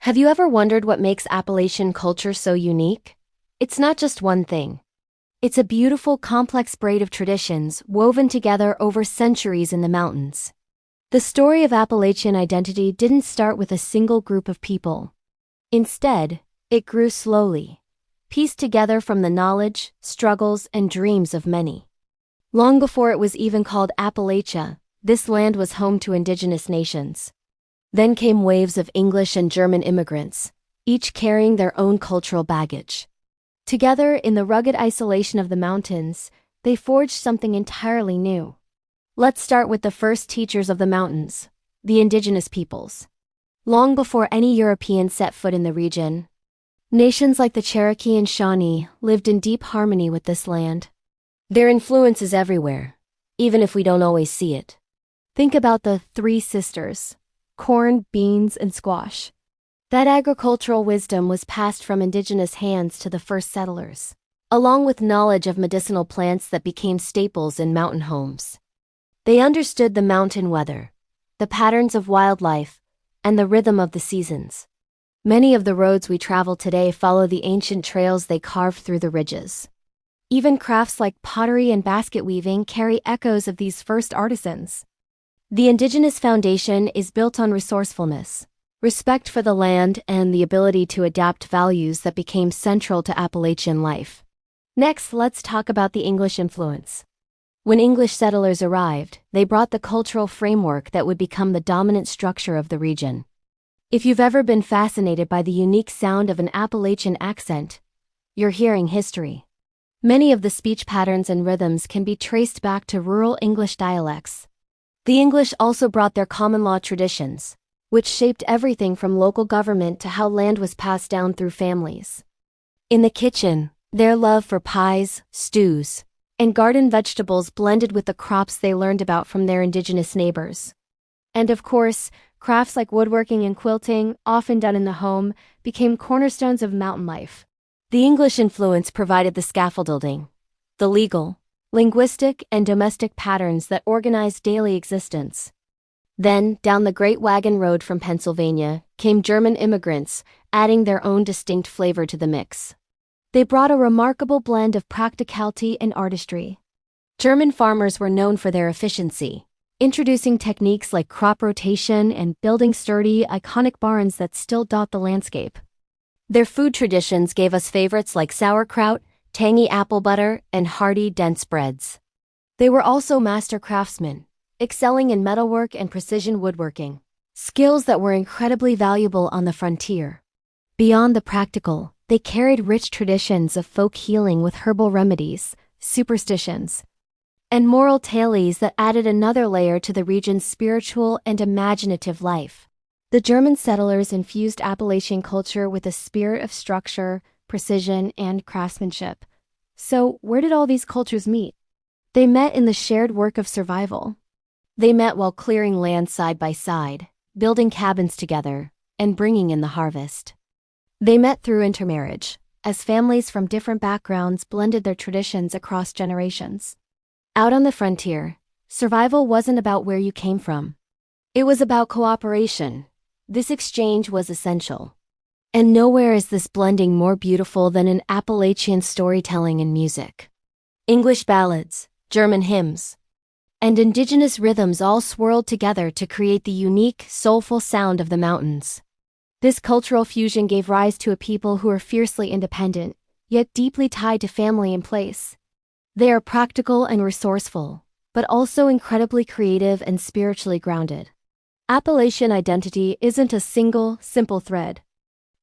Have you ever wondered what makes Appalachian culture so unique? It's not just one thing. It's a beautiful, complex braid of traditions woven together over centuries in the mountains. The story of Appalachian identity didn't start with a single group of people. Instead, it grew slowly, pieced together from the knowledge, struggles, and dreams of many. Long before it was even called Appalachia, this land was home to indigenous nations. Then came waves of English and German immigrants, each carrying their own cultural baggage. Together, in the rugged isolation of the mountains, they forged something entirely new. Let's start with the first teachers of the mountains, the indigenous peoples. Long before any Europeans set foot in the region, nations like the Cherokee and Shawnee lived in deep harmony with this land. Their influence is everywhere, even if we don't always see it. Think about the three sisters: corn, beans, and squash. That agricultural wisdom was passed from indigenous hands to the first settlers, along with knowledge of medicinal plants that became staples in mountain homes. They understood the mountain weather, the patterns of wildlife, and the rhythm of the seasons. Many of the roads we travel today follow the ancient trails they carved through the ridges. Even crafts like pottery and basket weaving carry echoes of these first artisans. The indigenous foundation is built on resourcefulness, respect for the land, and the ability to adapt values that became central to Appalachian life. Next, let's talk about the English influence. When English settlers arrived, they brought the cultural framework that would become the dominant structure of the region. If you've ever been fascinated by the unique sound of an Appalachian accent, you're hearing history. Many of the speech patterns and rhythms can be traced back to rural English dialects. The English also brought their common law traditions, which shaped everything from local government to how land was passed down through families. In the kitchen, their love for pies, stews, and garden vegetables blended with the crops they learned about from their indigenous neighbors. And of course, crafts like woodworking and quilting, often done in the home, became cornerstones of mountain life. The English influence provided the scaffolding, the legal, linguistic, and domestic patterns that organized daily existence. Then, down the Great Wagon Road from Pennsylvania, came German immigrants, adding their own distinct flavor to the mix. They brought a remarkable blend of practicality and artistry. German farmers were known for their efficiency, introducing techniques like crop rotation and building sturdy, iconic barns that still dot the landscape. Their food traditions gave us favorites like sauerkraut, tangy apple butter, and hearty, dense breads. They were also master craftsmen, excelling in metalwork and precision woodworking, skills that were incredibly valuable on the frontier. Beyond the practical, they carried rich traditions of folk healing with herbal remedies, superstitions, and moral tales that added another layer to the region's spiritual and imaginative life. The German settlers infused Appalachian culture with a spirit of structure, precision, and craftsmanship. So, where did all these cultures meet? They met in the shared work of survival. They met while clearing land side by side, building cabins together, and bringing in the harvest. They met through intermarriage, as families from different backgrounds blended their traditions across generations. Out on the frontier, survival wasn't about where you came from. It was about cooperation. This exchange was essential. And nowhere is this blending more beautiful than in Appalachian storytelling and music. English ballads, German hymns, and indigenous rhythms all swirled together to create the unique, soulful sound of the mountains. This cultural fusion gave rise to a people who are fiercely independent, yet deeply tied to family and place. They are practical and resourceful, but also incredibly creative and spiritually grounded. Appalachian identity isn't a single, simple thread.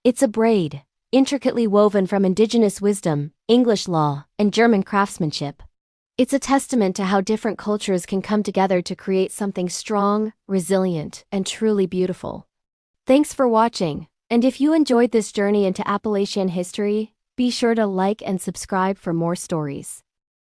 It's a braid, intricately woven from indigenous wisdom, English law, and German craftsmanship. It's a testament to how different cultures can come together to create something strong, resilient, and truly beautiful. Thanks for watching, and if you enjoyed this journey into Appalachian history, be sure to like and subscribe for more stories.